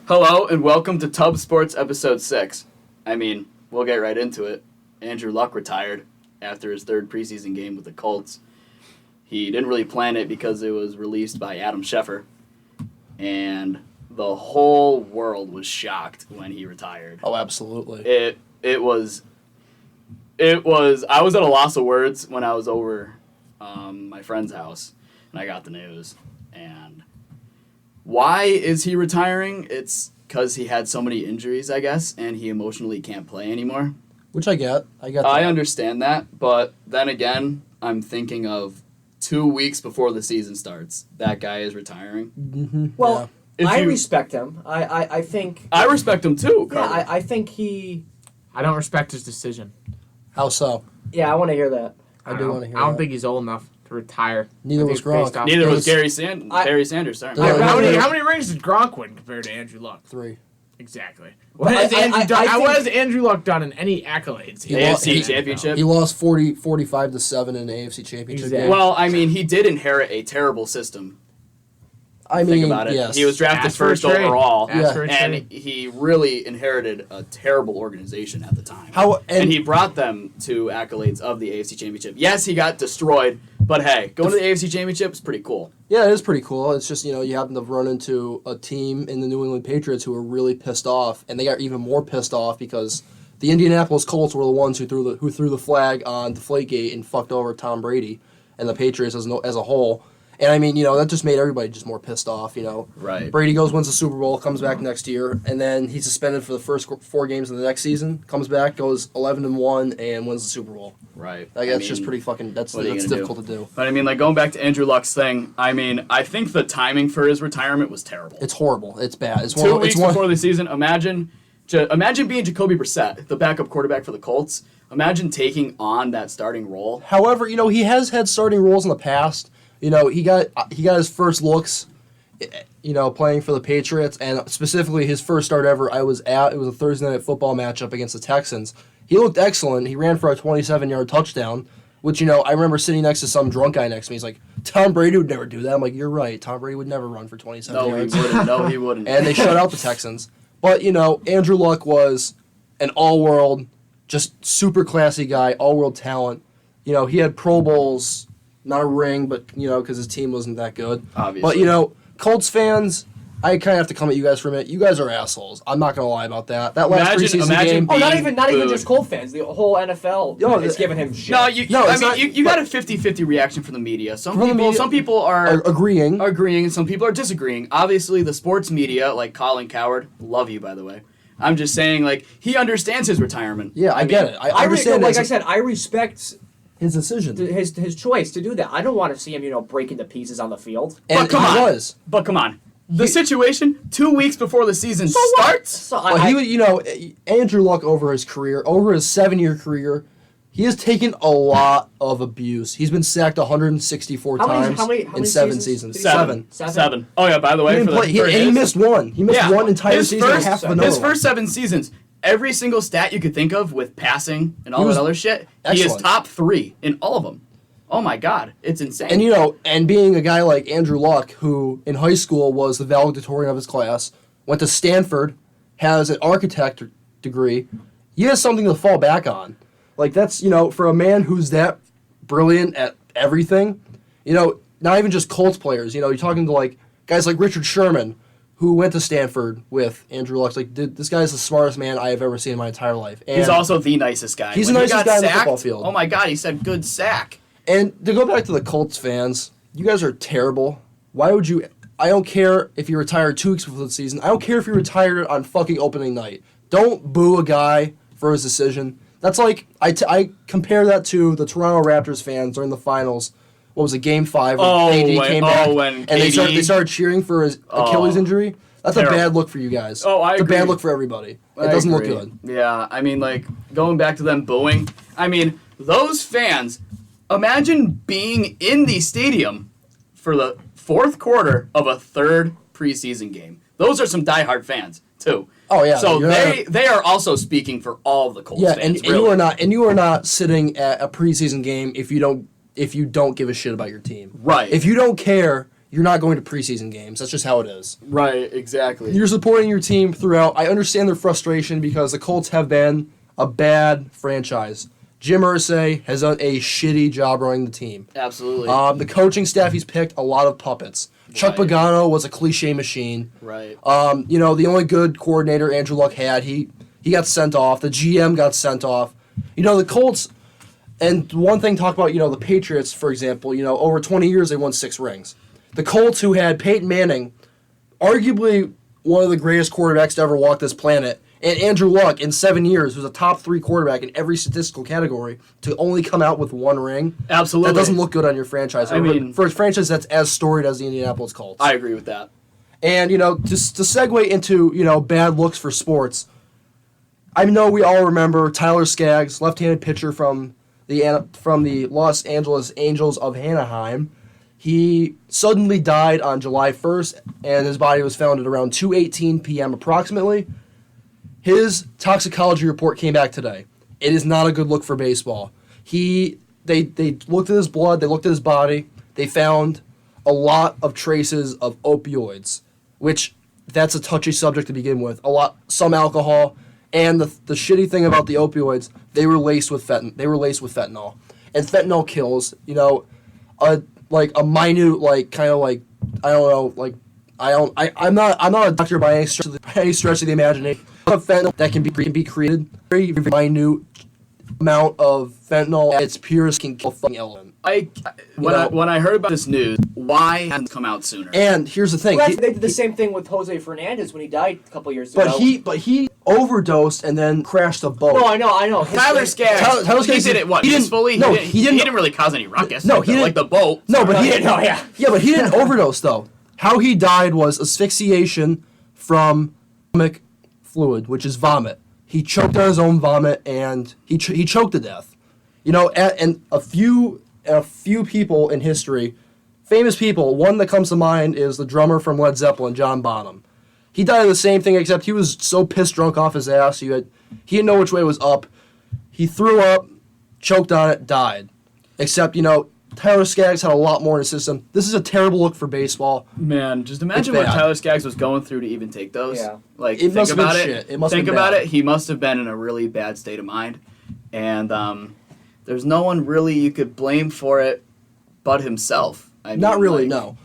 Hello and welcome to TubSports episode 6. I mean, we'll get right into it. Andrew Luck retired after his third preseason game with the Colts. He didn't really plan it because it was released by Adam Schefter. And the whole world was shocked when he retired. Oh, absolutely. It was I was at a loss of words when I was over my friend's house and I got the news. And why is he retiring? It's because he had so many injuries, I guess, and he emotionally can't play anymore. Which I get. I understand that, but then again, I'm thinking of 2 weeks before the season starts. That guy is retiring. Mm-hmm. Well, If I you- respect him. I think. I respect him too, Yeah, Carter. I think he. I don't respect his decision. How so? Yeah, I want to hear that. I do want to hear I don't that. think he's old enough to retire. Neither I think was it's based Gronk. off- Neither was There's- Barry Sanders. Sorry. There- How Yeah. many rings did Gronk win compared to Andrew Luck? 3. Exactly. What I- has Andrew I- done? I What think- has Andrew Luck done in any accolades? He AFC lost- he- Championship. He lost 45-7 in the AFC Championship Exactly. game. Well, I mean, he did inherit a terrible system. I mean, Think about it. yes. He was drafted Ask for a first trade. overall, Ask for a and trade. he really inherited a terrible organization at the time. and And he brought them to accolades of the AFC Championship. Yes, he got destroyed, but hey, going to the AFC Championship is pretty cool. Yeah, it is pretty cool. It's just, you happen to run into a team in the New England Patriots who are really pissed off, and they got even more pissed off because the Indianapolis Colts were the ones who threw the flag on Deflategate and fucked over Tom Brady and the Patriots as a whole. And I mean, that just made everybody just more pissed off, Right. Brady wins the Super Bowl, comes back next year, and then he's suspended for the first 4 games of the next season, comes back, goes 11-1, and wins the Super Bowl. Right. Like, that's just pretty fucking, that's what are you gonna difficult to do. But I mean, like going back to Andrew Luck's thing, I mean, I think the timing for his retirement was terrible. It's horrible. It's bad. It's 2 weeks before the season, imagine being Jacoby Brissett, the backup quarterback for the Colts. Imagine taking on that starting role. However, he has had starting roles in the past. He got his first looks, playing for the Patriots, and specifically his first start ever. It was a Thursday Night Football matchup against the Texans. He looked excellent. He ran for a 27-yard touchdown, which, I remember sitting next to some drunk guy next to me. He's like, Tom Brady would never do that. I'm like, you're right. Tom Brady would never run for 27 No, he yards. wouldn't. No, he wouldn't. And they shut out the Texans. But, Andrew Luck was an all-world, just super classy guy, all-world talent. He had Pro Bowls, not a ring, but, because his team wasn't that good. Obviously. But, Colts fans, I kind of have to come at you guys for a minute. You guys are assholes. I'm not going to lie about that. That last preseason game... Oh, not Being even booed. just Colt fans. The whole NFL is giving him shit. No, it's you not- got a 50-50 reaction from the media. Some From the media- people are agreeing. agreeing, and some people are disagreeing. Obviously, the sports media, like Colin Cowherd, love you, by the way. I'm just saying, like, he understands his retirement. Yeah, I get it. I understand like his- I said, I respect his decision. his choice to do that. I don't want to see him, break into pieces on the field. And But come he on. was. But come on. The situation 2 weeks before the season starts. So But he would, Andrew Luck over his 7-year career, he has taken a lot of abuse. He's been sacked 164 How many- times how many in 7 seasons seasons. did he- Seven. Seven? Oh yeah. By the He way, didn't for play, the, for and he his- missed one. He missed one entire his season and half of another His one. first 7 seasons, every single stat you could think of with passing and all He was that other shit, he is excellent. top 3 in all of them. Oh my God, it's insane. And and being a guy like Andrew Luck, who in high school was the valedictorian of his class, went to Stanford, has an architect degree, he has something to fall back on. Like that's for a man who's that brilliant at everything, not even just Colts players. You're talking to like guys like Richard Sherman, who went to Stanford with Andrew Luck. Like, this guy's the smartest man I have ever seen in my entire life. And he's also the nicest guy. He's When the he nicest got guy on the sacked, football field. Oh my God, he said good sack. And to go back to the Colts fans, you guys are terrible. Why would you... I don't care if you retired 2 weeks before the season. I don't care if you retired on fucking opening night. Don't boo a guy for his decision. That's like... I compare that to the Toronto Raptors fans during the finals. What was it, Game 5 when KD came back? when and they started cheering for his Achilles injury? That's terrible. a bad look for you guys. Oh, I It's agree. a bad look for everybody. It I doesn't look agree. good. Yeah, I mean, like, going back to them booing, I mean, those fans, imagine being in the stadium for the 4th quarter of a 3rd preseason game. Those are some diehard fans, too. Oh yeah. So you're not- they are also speaking for all of the Colts Yeah, fans, and really. you are not sitting at a preseason game if you don't give a shit about your team. Right. If you don't care, you're not going to preseason games. That's just how it is. Right, exactly. You're supporting your team throughout. I understand their frustration because the Colts have been a bad franchise. Jim Irsay has done a shitty job running the team. Absolutely. The coaching staff he's picked, a lot of puppets. Chuck Right. Pagano was a cliche machine. Right. The only good coordinator Andrew Luck had, he got sent off. The GM got sent off. The Colts, and one thing talk about, the Patriots, for example, over 20 years they won 6 rings. The Colts, who had Peyton Manning, arguably one of the greatest quarterbacks to ever walk this planet, and Andrew Luck in 7 years, who's a top 3 quarterback in every statistical category, to only come out with 1 ring. Absolutely. That doesn't look good on your franchise. For a franchise that's as storied as the Indianapolis Colts. I agree with that. And, just to segue into, bad looks for sports, I know we all remember Tyler Skaggs, left-handed pitcher from the Los Angeles Angels of Anaheim. He suddenly died on July 1st, and his body was found at around 2:18 p.m. approximately. His toxicology report came back today. It is not a good look for baseball. They looked at his blood, they looked at his body, they found a lot of traces of opioids, which that's a touchy subject to begin with. Some alcohol, and the shitty thing about the opioids, they were laced with fentanyl, and fentanyl kills. A minute, I'm not a doctor by any stretch of the imagination. Fentanyl that can be created, very, very minute amount of fentanyl at its purest can kill a fucking element. When I heard about this news, why hasn't it come out sooner? And here's the thing. Well, they did the same thing with Jose Fernandez when he died a couple years ago. But he overdosed and then crashed a boat. No, I know. Tyler Skaggs, Tyler he Skaggs, did it he didn't- peacefully? no, He didn't really cause any ruckus. No, he didn't. Like the boat. No, but he didn't. No, yeah. Yeah, but he didn't overdose though. How he died was asphyxiation from stomach fluid, which is vomit. He choked on his own vomit and he choked to death. And a few people in history, famous people. One that comes to mind is the drummer from Led Zeppelin, John Bonham. He died of the same thing, except he was so pissed drunk off his ass. He didn't know which way was up. He threw up, choked on it, died. Except, Tyler Skaggs had a lot more in his system. This is a terrible look for baseball. Man, just imagine what Tyler Skaggs was going through to even take those. Yeah. Think about it. Shit. It must think have been about bad. it. He must have been in a really bad state of mind, and there's no one really you could blame for it but himself. Not really, no.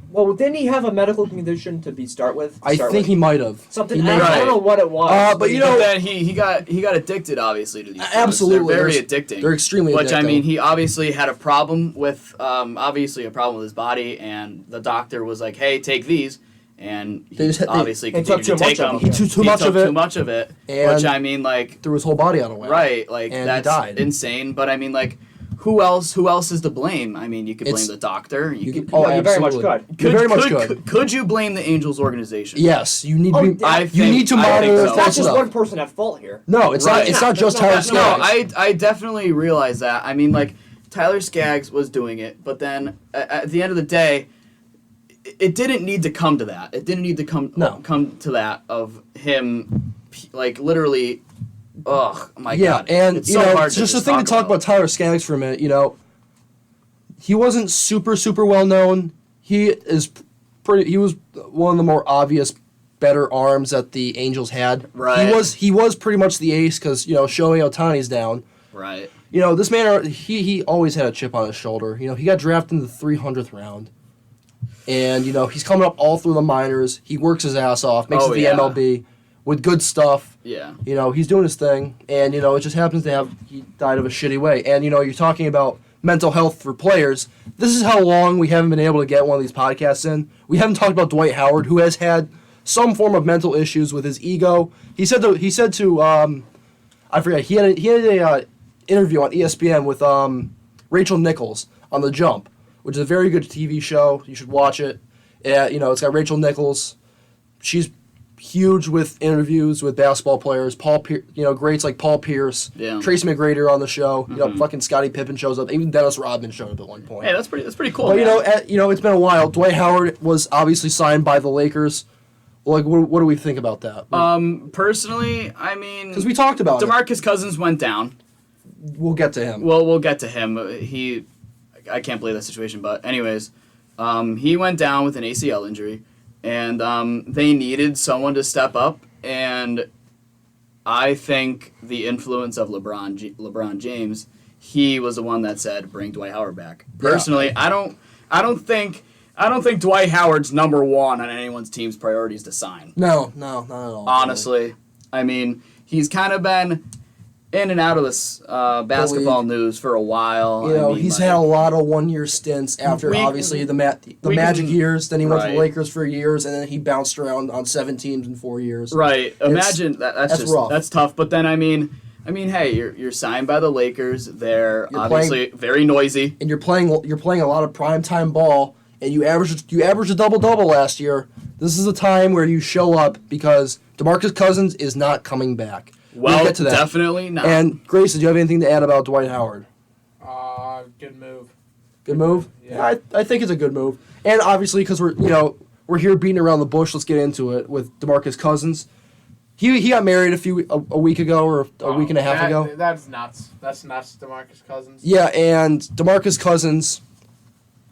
Well, didn't he have a medical condition to start with? I think he might have. Something. He may I have. don't know what it was. But then he got addicted, obviously, to these drugs. Absolutely. They're very addicting. They're extremely Which, addicting. I mean, he obviously had a problem with, his body, and the doctor was like, hey, take these. And he obviously They took continued to too take much them. of them. He took too much of it. Too much of it. And Which, I mean, like... threw his whole body out of whack. Right. Like, and that's he died. insane. But, I mean, like... Who else is to blame? I mean, you could blame the doctor. You you very much absolutely. could. You very much could. Could you blame the Angels organization? Yes, you need Oh, to. I You need to monitor so. It's not that just stuff. one person at fault here. No, it's Right. not. It's not just Tyler No, Skaggs. No, I definitely realize that. I mean, like, Tyler Skaggs was doing it, but then at the end of the day, it didn't need to come to that. It didn't need to come to that of him, like, literally. Oh my God! And it's so hard just the thing to talk about Tyler Skaggs for a minute. He wasn't super well known. He was one of the more obvious better arms that the Angels had. Right. He was pretty much the ace because Shohei Ohtani's down. Right. This man he always had a chip on his shoulder. He got drafted in the 300th round. And he's coming up all through the minors. He works his ass off, makes it to the MLB with good stuff. Yeah. He's doing his thing, and it just happens to he died of a shitty way. And you're talking about mental health for players. This is how long we haven't been able to get one of these podcasts in. We haven't talked about Dwight Howard, who has had some form of mental issues with his ego. He said to I forget, he had a interview on ESPN with Rachel Nichols on The Jump, which is a very good TV show. You should watch it. It's got Rachel Nichols. She's huge with interviews with basketball players. Greats like Paul Pierce, Tracy McGrady on the show. Fucking Scottie Pippen shows up. Even Dennis Rodman showed up at one point. Hey, that's pretty cool. But man. it's been a while. Dwight Howard was obviously signed by the Lakers. Like, what do we think about that? Personally, I mean, because we talked about DeMarcus Cousins went down. We'll get to him. Well, we'll get to him. I can't believe that situation, but anyways, He went down with an ACL injury, and they needed someone to step up. And I think the influence of LeBron James, he was the one that said, "Bring Dwight Howard back." Personally, I don't think Dwight Howard's number one on anyone's team's priorities to sign. No, not at all. Honestly, I mean, he's kind of been in and out of this basketball news for a while. You know, he's had a lot of one-year stints after obviously the Magic years. Then he went to the Lakers for years, and then he bounced around on 7 teams in 4 years. Right. Imagine that's just rough. That's tough. But then I mean, hey, you're signed by the Lakers. They're obviously very noisy, and you're playing a lot of primetime ball, and you averaged a double-double last year. This is a time where you show up because DeMarcus Cousins is not coming back. Well, we'll get to that. Definitely not. And Grayson, do you have anything to add about Dwight Howard? Good move. Good move? Yeah. I think it's a good move. And obviously, because we're here beating around the bush, let's get into it with DeMarcus Cousins. He got married a week ago or a week and a half ago. That's nuts. That's nuts, DeMarcus Cousins. Yeah, and DeMarcus Cousins,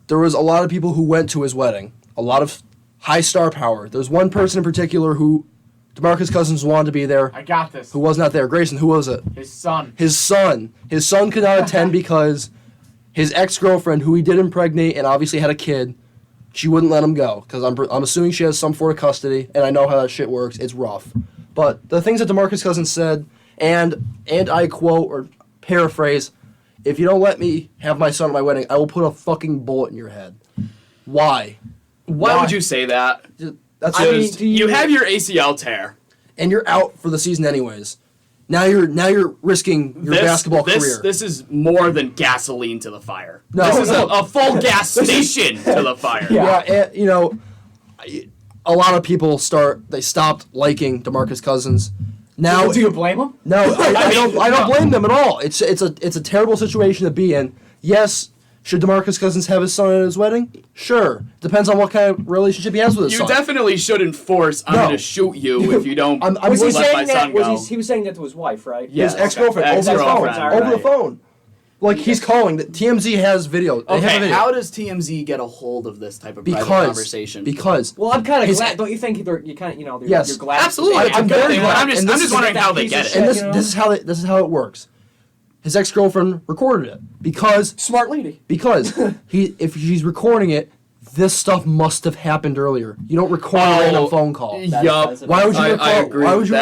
there was a lot of people who went to his wedding. A lot of high star power. There's one person in particular who DeMarcus Cousins wanted to be there. I got this. Who was not there? Grayson, who was it? His son. His son. His son could not attend because his ex-girlfriend, who he did impregnate and obviously had a kid, she wouldn't let him go. Because I'm assuming she has some sort of custody, and I know how that shit works. It's rough. But the things that DeMarcus Cousins said, and I quote or paraphrase, "If you don't let me have my son at my wedding, I will put a fucking bullet in your head." Why? Why would you say that? That's You have your ACL tear, and you're out for the season anyways. Now you're risking your basketball career. This is more than gasoline to the fire. No, this is no. a full gas station to the fire. Yeah, and, a lot of people stopped liking DeMarcus Cousins. Now, do you blame him? No, I don't blame them at all. It's a terrible situation to be in. Yes. Should DeMarcus Cousins have his son at his wedding? Sure. Depends on what kind of relationship he has with his son. You definitely shouldn't force I'm going to shoot you if you don't I'm Was he let saying my that? son go. He was saying that to his wife, right? Yeah. His ex-girlfriend, Okay. over the phone. Ex-girlfriend, Over the phone. Like, he's calling. TMZ has video. They have a Okay, video. how does TMZ get a hold of this type of private conversation? Because. Well, I'm kind of His- glad. Don't you think you kind of you're Yes. glad? Absolutely. I'm very glad. I'm And just this wondering is- how they that get piece it. of And shit. this is how it works. His ex-girlfriend recorded it because Smart lady. if she's recording it, this stuff must have happened earlier. You don't record a random phone call. Yup. Why would you I record? agree Why with would you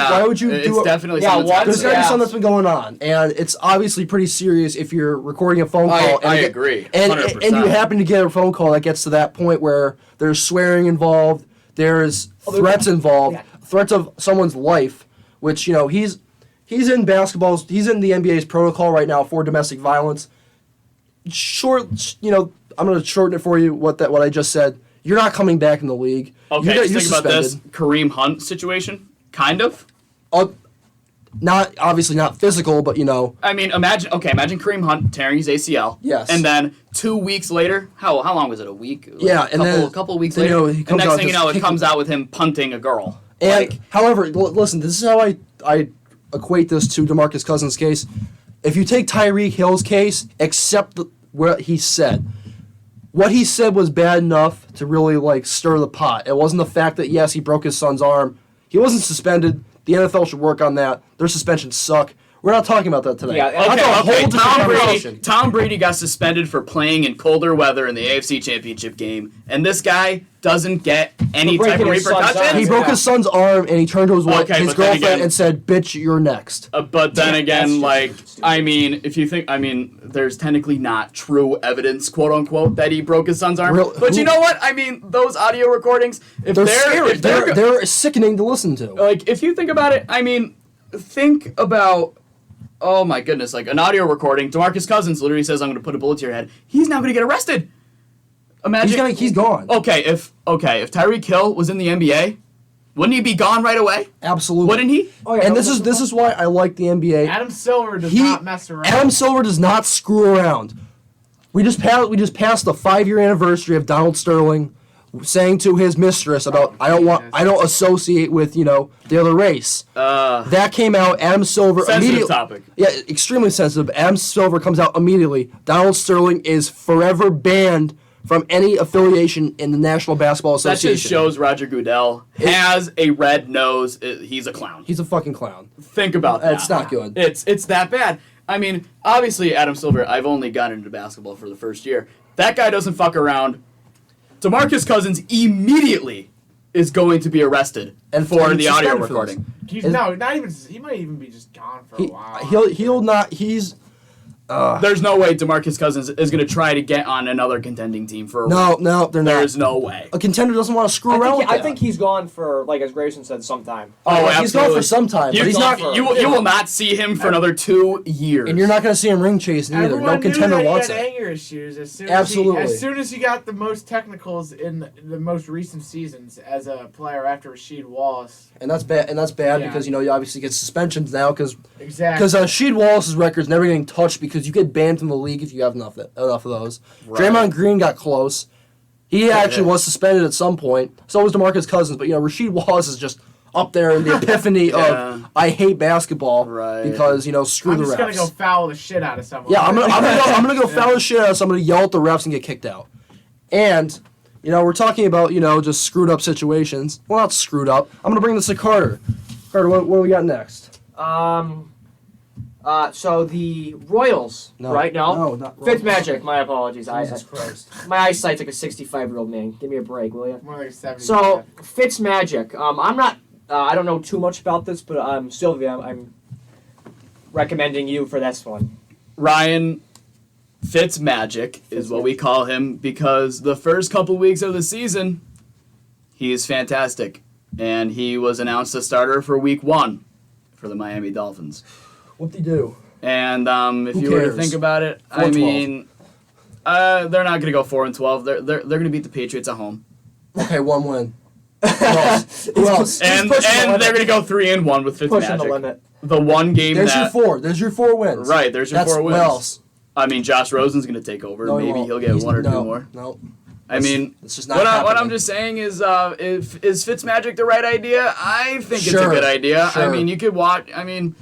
that. do It's it? definitely Yeah, something what? that's There's got to be Yeah. something that's been going on, and it's obviously pretty serious if you're recording a phone call. I agree. And 100%. you happen to get a phone call that gets to that point where there's swearing involved, there's threats involved, threats of someone's life, which he's in basketball. He's in the NBA's protocol right now for domestic violence. I'm going to shorten it for you. What I just said. You're not coming back in the league. Okay, you're just think about this suspended. Kareem Hunt situation. Kind of. Not obviously not physical, but I mean, imagine Kareem Hunt tearing his ACL. Yes. And then 2 weeks later, how long was it? A week? Yeah, and then a couple weeks then, later, he and comes next out thing you just know, it kicking- comes out with him punting a girl. And however, listen, this is how I equate this to DeMarcus Cousins' case. If you take Tyreek Hill's case, except what he said. What he said was bad enough to really stir the pot. It wasn't the fact that yes, he broke his son's arm. He wasn't suspended. The NFL should work on that. Their suspensions suck. We're not talking about that today. Yeah, That's a whole different conversation. Tom Brady got suspended for playing in colder weather in the AFC Championship game, and this guy doesn't get any For type of breaking his son's arm. repercussions. He broke his son's arm and he turned to his wife, Okay, his but then girlfriend, again- and said, "Bitch, you're next." But then again, that's just stupid. I mean, if you think, there's technically not true evidence, quote unquote, that he broke his son's arm. But you know what? I mean, those audio recordings, if They're they're scary. if they're They're sickening to listen to. if you think about it, think about. Oh my goodness! An audio recording. DeMarcus Cousins literally says, "I'm going to put a bullet to your head." He's now going to get arrested. Imagine He's gone. Okay, if Tyreek Hill was in the NBA, wouldn't he be gone right away? Absolutely. Wouldn't he? Oh, yeah, And no, this is why I like the NBA. Adam Silver does not mess around. Adam Silver does not screw around. We just passed the 5-year anniversary of Donald Sterling saying to his mistress about I don't associate with the other race. That came out. Adam Silver Sensitive immediately. topic. Yeah, extremely sensitive. Adam Silver comes out immediately. Donald Sterling is forever banned from any affiliation in the National Basketball That Association. just shows Roger Goodell has a red nose. He's a clown. He's a fucking clown. Think about that. It's not good. It's that bad. I mean, obviously, Adam Silver, I've only gotten into basketball for the first year. That guy doesn't fuck around. DeMarcus Cousins immediately is going to be arrested And for the audio suspended for this. recording. Not even. He might even be just gone for a while. He'll not. He's There's no way DeMarcus Cousins is going to try to get on another contending team for a no, week. no, they're not. There's no way. A contender doesn't want to screw around with I that. think he's gone for, like as Grayson said, sometime. Oh, he's gone absolutely. for some time, You, but he's not. you will not see him for another 2 years. And you're not going to see him ring chasing either. Everyone No contender knew that wants he had it. anger issues as soon Absolutely. as soon as he got the most technicals in the most recent seasons as a player after Rasheed Wallace. And that's bad. And that's bad Yeah. because you obviously get suspensions now because Exactly. Rasheed Wallace's record's never getting touched because you get banned from the league if you have enough of those. Right. Draymond Green got close. He actually was suspended at some point. So was DeMarcus Cousins. But Rasheed Wallace is just up there in the epiphany Yeah. of I hate basketball Right. because screw I'm the just refs. gonna go foul the shit out of someone. Yeah, I'm gonna go foul the shit out of somebody, yell at the refs, and get kicked out. And we're talking about just screwed up situations. Well, not screwed up. I'm gonna bring this to Carter. Carter, what do we got next? So the Royals, right? No, not Royals. Fitzmagic. My apologies. Jesus Christ. My eyesight's like a 65-year-old man. Give me a break, will you? More like 70. So Fitzmagic. I'm not. I don't know too much about this, but Sylvia, I'm recommending you for this one. Ryan Fitzmagic is what we call him because the first couple weeks of the season, he is fantastic. And he was announced a starter for week 1 for the Miami Dolphins. What'd he do? And if Who you were to cares? think about it, 4-12. I mean, they're not going to go 4-12. They're going to beat the Patriots at home. Okay, 1 win. Who else? Who else? And they're going to go 3-1 with Pushing the Fitzmagic. limit. The one game There's that your 4. There's your 4 wins. right, there's your That's 4 wins. What else? I mean, Josh Rosen's going to take over. No, he Maybe won't. he'll get 1 or 2 no, more. No. I mean, it's just not what happening. I'm just saying is Fitzmagic the right idea? I think it's a Sure, good idea. sure. I mean, you could watch. I mean,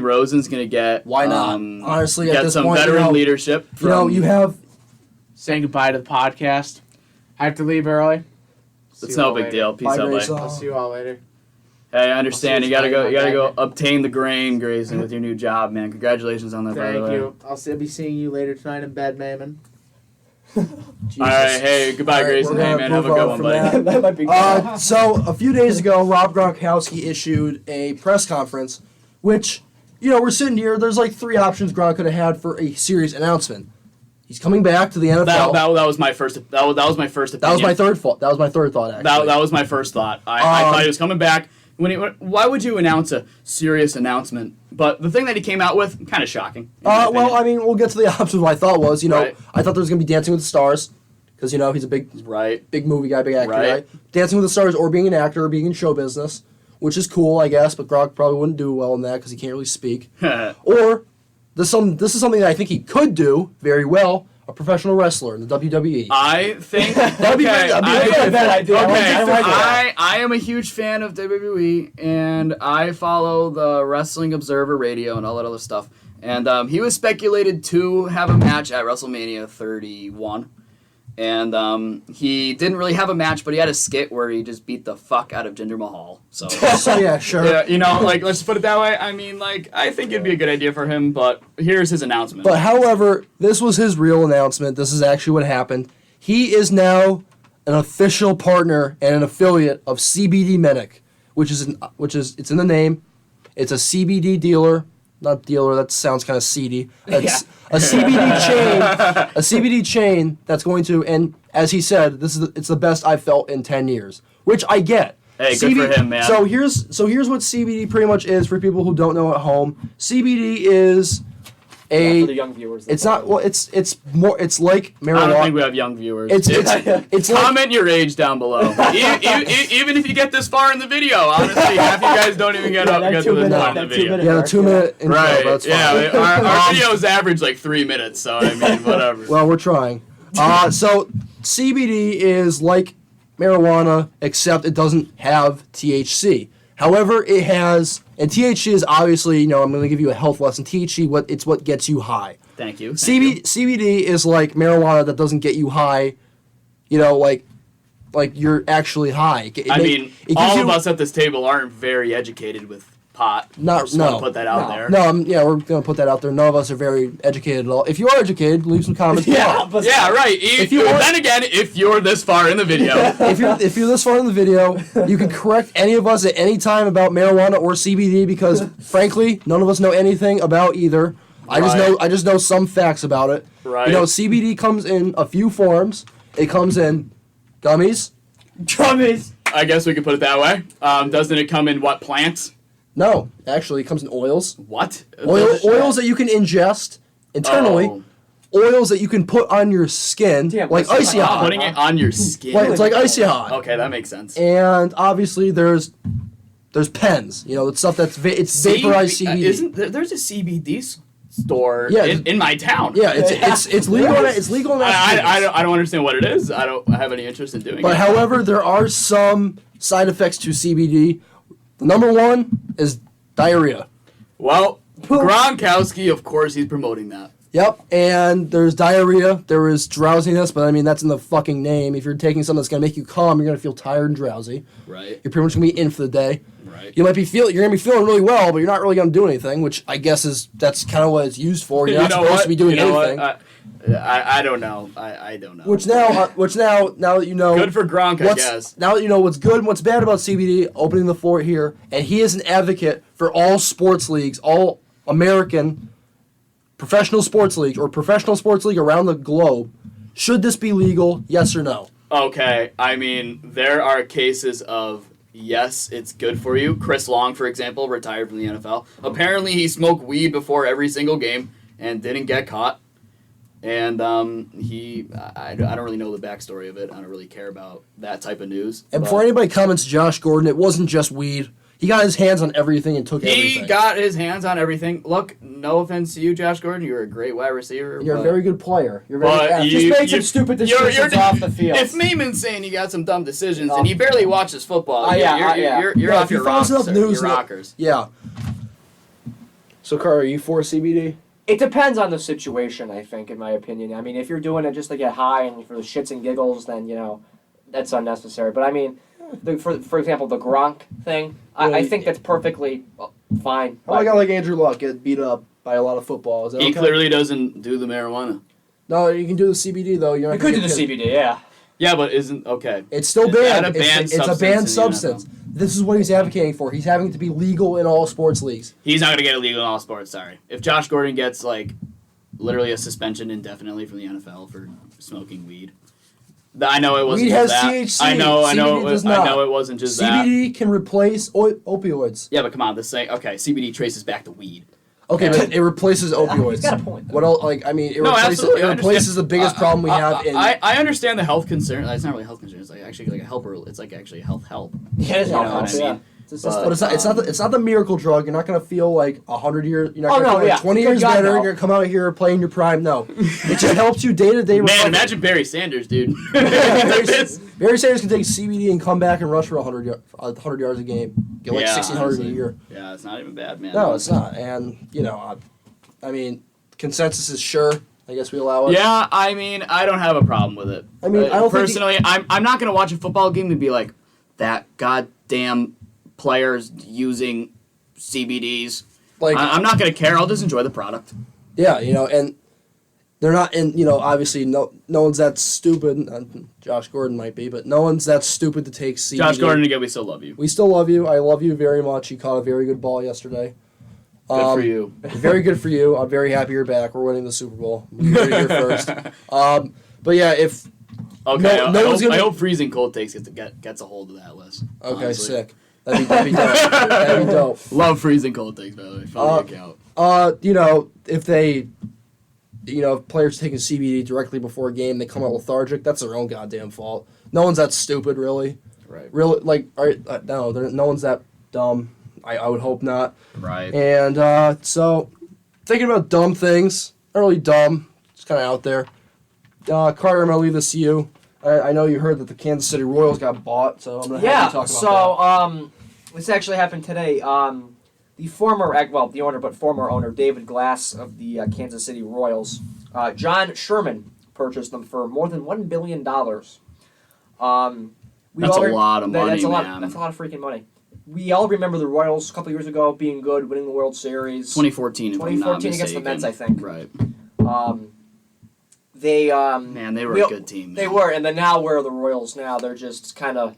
Rosen's going to get Why not? Honestly, at get this some point, veteran leadership. From, you have. saying goodbye to the podcast. I have to leave early. It's See no you all big later. deal. Peace Bye, out, Grayson. bye. I'll see you all later. Hey, I understand. I'll You see you gotta tonight, go my obtain the grain, Grayson, with your new job, man. Congratulations on that, by the Thank way. you. I'll be seeing you later tonight in bed, Mammon. All right, hey, goodbye, All right, Grayson. we're Hey, gonna man, have a move good on one, from buddy. that. That might be. So a few days ago, Rob Gronkowski issued a press conference, which we're sitting here. There's like 3 options Gronk could have had for a serious announcement. He's coming back to the NFL. That was my first. That was my first opinion. That was my third thought. That was my third thought. Actually, That was my first thought. I thought he was coming back. Why would you announce a serious announcement? But the thing that he came out with, kind of shocking. in my well, opinion. I mean, we'll get to the options. What I thought was, Right. I thought there was gonna be Dancing with the Stars, because he's a big right. movie guy, big actor, Right. right? Dancing with the Stars, or being an actor, or being in show business, which is cool, I guess. But Gronk probably wouldn't do well in that because he can't really speak. Or this is something that I think he could do very well. A professional wrestler in the WWE. I think That'd be okay, that'd be I- a bad idea. Okay, I like that. I am a huge fan of WWE, and I follow the Wrestling Observer Radio and all that other stuff. And he was speculated to have a match at WrestleMania 31. And he didn't really have a match, but he had a skit where he just beat the fuck out of Jinder Mahal. So, So yeah, sure. yeah, let's put it that way. I mean, I think it'd be a good idea for him, but here's his announcement. But however, this was his real announcement. This is actually what happened. He is now an official partner and an affiliate of CBD Medic, which is it's in the name. It's a CBD dealer, not dealer. That sounds kind of seedy. It's a CBD chain, a CBD chain that's going to. And as he said, it's the best I've felt in 10 years, which I get. Hey, good for him, man. So here's what CBD pretty much is for people who don't know at home. CBD is for the young viewers. it's not well. It's more. It's like I don't think we marijuana. have young viewers. It's like Comment your age down below. Even if you get this far in the video, honestly, half you guys don't even get that to 2 this minute- point in the that 2 video. minute- yeah, the 2 minute intro. Right. That's fine. Yeah, our videos average like 3 minutes, so I mean, whatever. Well, we're trying. So CBD is like marijuana, except it doesn't have THC. However, it has, and THC is obviously, I'm going to give you a health lesson. THC, it's what gets you high. Thank you. CBD is like marijuana that doesn't get you high like you're actually high. All of us at this table aren't very educated with pot. Want to put that out there. No, we're gonna put that out there. None of us are very educated at all. If you are educated, leave some comments below. Right. If you're this far in the video, if you're this far in the video, you can correct any of us at any time about marijuana or CBD because, frankly, none of us know anything about either. I just know some facts about it. Right. CBD comes in a few forms. It comes in gummies. I guess we could put it that way. Doesn't it come in what plants? No, actually, it comes in oils. What? Oils that you can ingest internally. Oh. Oils that you can put on your skin, like icy hot. Putting it on your skin. It's like icy hot. Okay, that makes sense. And obviously, there's pens. The stuff that's vaporized CBD. There's a CBD store in my town. Yeah, it's legal. It's legal in Massachusetts. I don't understand what it is. I don't have any interest in doing it. But however, there are some side effects to CBD. The number one is diarrhea. Well, Gronkowski, of course, he's promoting that. Yep, and there's diarrhea. There is drowsiness, but that's in the fucking name. If you're taking something that's gonna make you calm, you're gonna feel tired and drowsy. Right. You're pretty much gonna be in for the day. Right. You're gonna be feeling really well, but you're not really gonna do anything, which I guess that's kind of what it's used for. You're not supposed to be doing anything. I don't know. I don't know. Which now that you know. Good for Gronk, I guess. Now that you know what's good and what's bad about CBD, opening the floor here, and he is an advocate for all sports leagues, all American professional sports leagues or professional sports league around the globe. Should this be legal? Yes or no? Okay, there are cases of yes, it's good for you. Chris Long, for example, retired from the NFL. Apparently, he smoked weed before every single game and didn't get caught. And I don't really know the backstory of it. I don't really care about that type of news. And before anybody comments, Josh Gordon, it wasn't just weed. He got his hands on everything and took everything. He got his hands on everything. Look, no offense to you, Josh Gordon. You're a great wide receiver. You're a very good player. You're very fast. Just made some stupid decisions off the field. If Meeman's saying you got some dumb decisions and he barely watches football, you're off your rockers. Yeah. So, Carter, are you for CBD? It depends on the situation, I think, in my opinion. If you're doing it just to get high and for the shits and giggles, then, that's unnecessary. But, for example, the Gronk thing, I think that's perfectly fine. How about a guy like Andrew Luck get beat up by a lot of football? Is that he clearly doesn't do the marijuana. No, you can do the CBD, though. You could do the CBD, yeah. Yeah, but isn't... Okay. It's still banned. It's a banned substance. This is what he's advocating for. He's having it to be legal in all sports leagues. He's not going to get it legal in all sports, sorry. If Josh Gordon gets, literally a suspension indefinitely from the NFL for smoking weed... I know it wasn't weed just has that. THC. I know CBD it wasn't just that. CBD can replace opioids. Yeah, but come on, CBD traces back to weed. Okay, but it replaces opioids. He's got a point. What else? It replaces the biggest problem we have. I understand the health concern. It's not really a health concern. It's actually a helper. It's actually a health help. Yeah, it's health help. Yeah. But it's not the miracle drug. You're not gonna feel like 100 years. You're not gonna feel like 20 years God, better. no. You're gonna come out here playing your prime. No, it just helps you day to day. Man, imagine Barry Sanders, dude. Barry Sanders can take CBD and come back and rush for 100 yards a game. Get 1,600 a year. Yeah, it's not even bad, man. No, it's not. And consensus is sure. I guess we allow it. Yeah, I don't have a problem with it. I don't personally, I'm not gonna watch a football game and be like, that goddamn players using CBDs. I'm not gonna care. I'll just enjoy the product. Yeah, and they're not. And obviously, no one's that stupid. Josh Gordon might be, but no one's that stupid to take CBD. Josh Gordon, again, we still love you. We still love you. I love you very much. You caught a very good ball yesterday. Good for you. Very good for you. I'm very happy you're back. We're winning the Super Bowl. You're here first. But yeah, if okay, I hope freezing cold takes gets a hold of that list. Okay, honestly. sick. That'd be dope. That'd be dope. Love freezing cold takes, by the way. Follow the account. If they, if players taking CBD directly before a game, they come out lethargic. That's their own goddamn fault. No one's that stupid, really. Right. Really, no one's that dumb. I would hope not. Right. And so, thinking about dumb things, not really dumb, just kind of out there. Carter, I'm going to leave this to you. I know you heard that the Kansas City Royals got bought, so I'm going to have you talk about that. This actually happened today. The former owner, David Glass of the Kansas City Royals, John Sherman, purchased them for more than $1 billion. That's a lot of money, man. That's a lot of freaking money. We all remember the Royals a couple years ago being good, winning the World Series. 2014, if I'm not 2014 against the mistaken. Mets, I think. Right. They Man, they were a good team. They man. were, and then now where are the Royals now? They're just kind of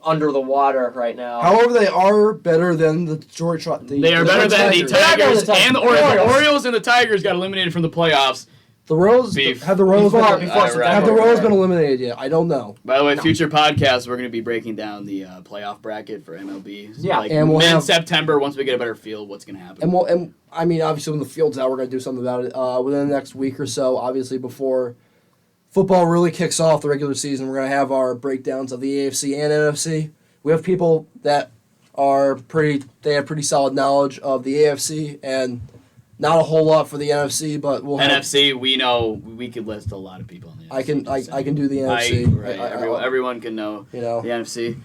under the water right now. However, they are better than the Detroit. They are better than the Tigers and the Orioles and the Tigers got eliminated from the playoffs. The Royals Beef. have the Royals Before have the Royals been eliminated yet? I don't know. By the way, future podcasts, we're going to be breaking down the playoff bracket for MLB. Yeah. Like And we'll have- mid-September, once we get a better feel of what's going to happen. And I mean, obviously, when the field's out, we're going to do something about it within the next week or so. Obviously, before football really kicks off the regular season, we're going to have our breakdowns of the AFC and NFC. We have people that they have pretty solid knowledge of the AFC and not a whole lot for the NFC, but we'll have, NFC, we know we could list a lot of people in the NFC. I can do the NFC. Right. Everyone can know You know. the NFC.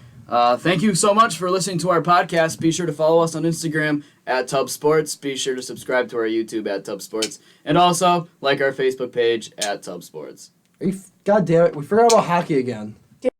Thank you so much for listening to our podcast. Be sure to follow us on Instagram at TubSports. Be sure to subscribe to our YouTube at TubSports. And also, like our Facebook page at TubSports. God damn it, we forgot about hockey again.